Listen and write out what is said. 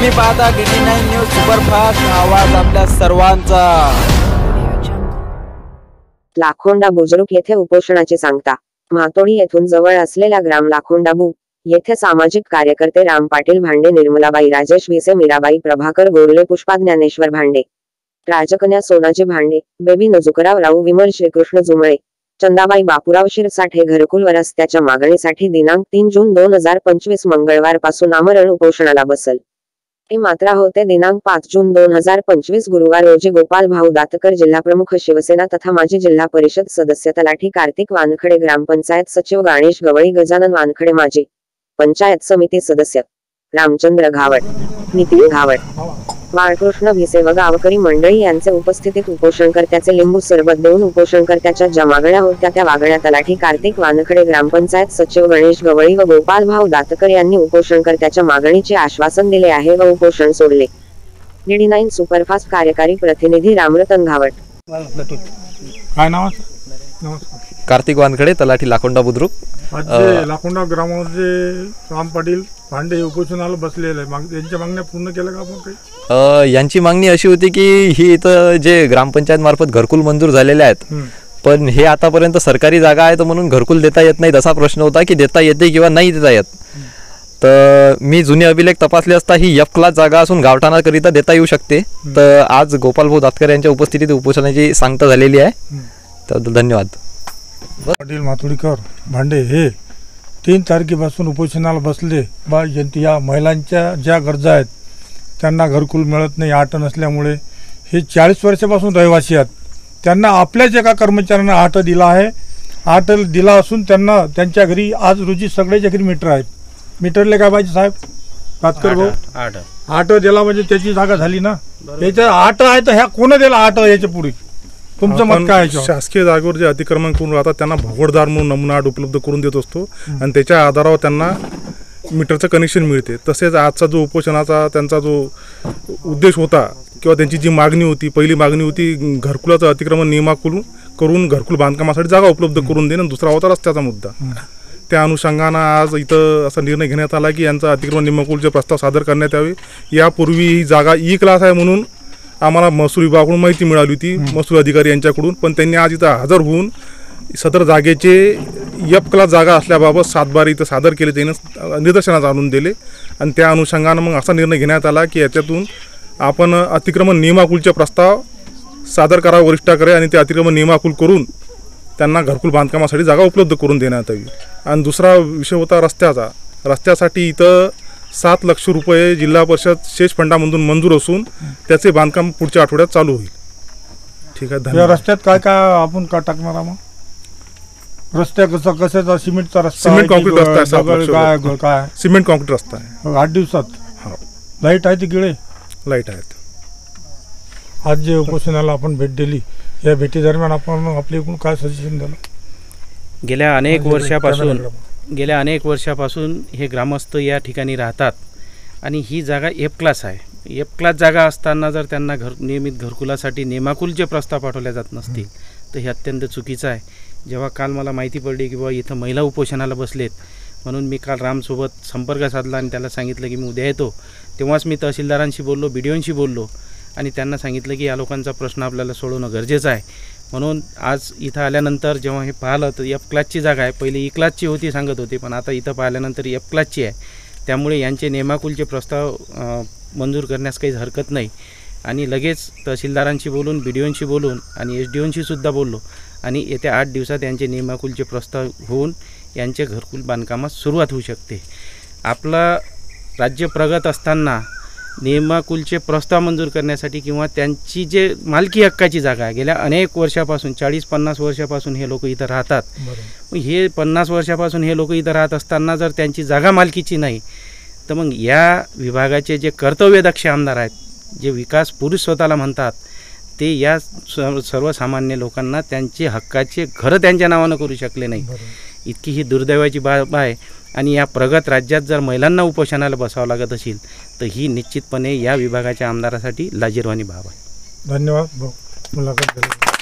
तुम्ही पाहता DD9 news superfast, आवाज आपल्या सर्वांचा। लाखोंडा बुजुर्ग येथे उपोषणाची सांगता। म्हातोडी येथून जवळ असलेल्या ग्राम लाखोंडाबू येथे सामाजिक कार्यकर्ते राम पाटील भांडे, निर्मलाबाई राजेश विसे, मीराबाई प्रभाकर गोरले, पुष्पा ज्ञानेश्वर भांडे, राजकन्या सोनाजी भांडे, बेबी नजुकराव राऊ, विमल श्रीकृष्ण जुमळे, चंदाबाई बापूराव शिरसाठ हे घरकुल व रस्त्याच्या मागणीसाठी दिनांक 3 जून 2025 मंगळवार पासून आमरण उपोषणाला बसल। हे मात्र होते दिनांक 5 जून 2025 गुरुवार रोजी गोपाल भाऊ दातकर, जिल्हा प्रमुख शिवसेना तथा माजी जिल्हा परिषद सदस्य तलाठी कार्तिक वानखडे, ग्रामपंचायत सचिव गणेश गवळी, गजानन वानखडे, माजी पंचायत समिती सदस्य रामचंद्र घावट, नितीन घावट, बाळकृष्ण भिसे व गावकरी मंडळी यांचे उपस्थितीत उपोषणकर्त्याचे लिंबू सरबत देऊन उपोषणकर्त्याच्या ज्या मागण्या होत्या त्या मागण्या तलाठी कार्तिक वानखडे, ग्रामपंचायत सचिव गणेश गवळी व गोपाल भाऊ दातकर यांनी उपोषणकर्त्याच्या मागणीचे आश्वासन दिले आहे व उपोषण सोडले। DD9 सुपरफास्ट कार्यकारी प्रतिनिधी रामरतन घावट। काय नाव? कार्तिक वानखडे, तलाठी लाखोंडा बुद्रुक। आज लाखोंडा ग्रामामध्ये राम पाटील भांडे उपोषणाला बसलेले आहे, त्यांच्या मागण्या पूर्ण केल्या का आपण काही? यांची मागणी अशी होती की ही इथं जे ग्रामपंचायत मार्फत घरकुल मंजूर झालेले आहेत, पण हे आतापर्यंत सरकारी जागा आहे तर म्हणून घरकुल देता येत नाही, असा प्रश्न होता की देता येते किंवा नाही देता येत। तर मी जुने अभिलेख तपासले असता ही F क्लास जागा असून गावठाणाकरिता देता येऊ शकते। तर आज गोपाल भाऊ दातकर यांच्या उपस्थितीत उपोषणाची सांगता झालेली आहे, त्याबद्दल धन्यवाद। पाटील मातोडीकर भांडे हे 3 तारखेपासून उपोषणाला बसले। या महिलांच्या ज्या गरजा आहेत त्यांना घरकुल मिळत नाही, आठ नसल्यामुळे हे 40 वर्षापासून रहिवासी आहेत। त्यांना आपल्याच एका कर्मचाऱ्यांना आठ दिला आहे, आठ दिला असून त्यांना त्यांच्या घरी आज रोजी सगळ्याच्या घरी मीटर आहेत। मीटरले काय पाहिजे साहेब? तात्कर भाऊ आठ दिला म्हणजे त्याची जागा झाली ना। याच्या आठ आहे तर ह्या कोण दिला आठ? याच्या पुढे तुमचं मत काय? शासकीय जागेवर जे अतिक्रमण करून राहतात त्यांना भोगडदार म्हणून नमुना उपलब्ध करून देत असतो आणि त्याच्या आधारावर त्यांना मीटरचं कनेक्शन मिळते। तसेच आजचा जो उपोषणाचा त्यांचा जो उद्देश होता किंवा त्यांची जी मागणी होती, पहिली मागणी होती घरकुलाचं अतिक्रमण नियमाकुल करून घरकुल बांधकामासाठी जागा उपलब्ध करून देणं, दुसरा होता रस्त्याचा मुद्दा। त्या अनुषंगानं आज इथं असा निर्णय घेण्यात आला की यांचा अतिक्रमण नियमाकुलचे प्रस्ताव सादर करण्यात यावे। यापूर्वी ही जागा E क्लास आहे म्हणून आम्हाला महसूल विभागाकडून माहिती मिळाली होती, महसूल अधिकारी यांच्याकडून, पण त्यांनी आज इथं हजर होऊन सदर जागेचे F क्लास जागा असल्याबाबत 7 बार इथं सादर केले, त्यानं निदर्शनास आणून दिले आणि त्या अनुषंगानं मग असा निर्णय घेण्यात आला की याच्यातून आपण अतिक्रमण नियमाकुलचे प्रस्ताव सादर करावा वरिष्ठाकडे आणि ते अतिक्रमण नियमाकुल करून त्यांना घरकुल बांधकामासाठी जागा उपलब्ध करून देण्यात यावी। आणि दुसरा विषय होता रस्त्याचा। रस्त्यासाठी इथं 7 लाख रुपये जिल्हा परिषद शेष फंडामधून मंजूर असून त्याचे बांधकाम पुढच्या आठवड्यात चालू होईल। ठीक आहे, धन्यवाद। रस्त्यात काय काय आपण का टाकणार? मग रस्त्या कशाचा? सिमेंटचा रस्ता? सिमेंट कॉन्क्रीट रस्ता आहे, 7 लाख काय सिमेंट कॉन्क्रीट रस्ता आहे। 8 दिवसात लाईट आहे? तिकडे लाईट आहेत। आज जे उपोषणाला आपण भेट दिली, या भेटी दरम्यान आपण आपले एकूण काय सजेशन दिलं? गेल्या अनेक वर्षापासून हे ग्रामस्थ या ठिकाणी राहतात आणि ही जागा F क्लास आहे। F क्लास जागा असताना जर त्यांना नियमित घरकुलासाठी नियमाकुलचे प्रस्ताव पाठवले जात नसतील तर हे अत्यंत चुकीचं आहे। जेव्हा काल मला माहिती पडली की बाबा इथं महिला उपोषणाला बसलेत, म्हणून मी काल रामसोबत संपर्क साधला आणि त्याला सांगितलं की मी उद्या येतो। तेव्हाच मी तहसीलदारांशी बोललो, BDOंशी बोललो आणि त्यांना सांगितलं की या लोकांचा प्रश्न आपल्याला सोडवणं गरजेचं आहे। म्हणून आज इथं आल्यानंतर जेव्हा हे पाहिलं तर F क्लासची जागा आहे, पहिली E क्लासची होती सांगत होते, पण आता इथं पाहिल्यानंतर F क्लासची आहे। त्यामुळे यांचे नियमाकुलचे प्रस्ताव मंजूर करण्यास काहीच हरकत नाही। आणि लगेच तहसीलदारांशी बोलून, BDOंशी बोलून आणि SDOंशी सुद्धा बोललो आणि येत्या 8 दिवसात यांचे नियमाकुलचे प्रस्ताव होऊन यांचे घरकुल बांधकामास सुरुवात होऊ शकते। आपला राज्य प्रगत असताना नियमाकुलचे प्रस्ताव मंजूर करण्यासाठी किंवा त्यांची जे मालकी हक्काची जागा आहे, गेल्या अनेक वर्षापासून 40-50 वर्षापासून हे लोक इथं राहतात। मग हे 50 वर्षापासून हे लोक इथं राहत असताना जर त्यांची जागा मालकीची नाही तर मग या विभागाचे जे कर्तव्यदक्ष आमदार आहेत, जे विकास पुरुष स्वतःला म्हणतात, ते या सर्वसामान्य लोकांना त्यांचे हक्काचे घरं त्यांच्या नावानं करू शकले नाही। इतकी ही दुर्दैवाची बाब आहे। आणि या प्रगत राज्यात जर महिलांना उपोषणाला बसावं लागत असेल तर ही निश्चितपणे या विभागाच्या आमदारासाठी लाजिरवाणी बाब आहे। धन्यवाद मुलाखत दिली।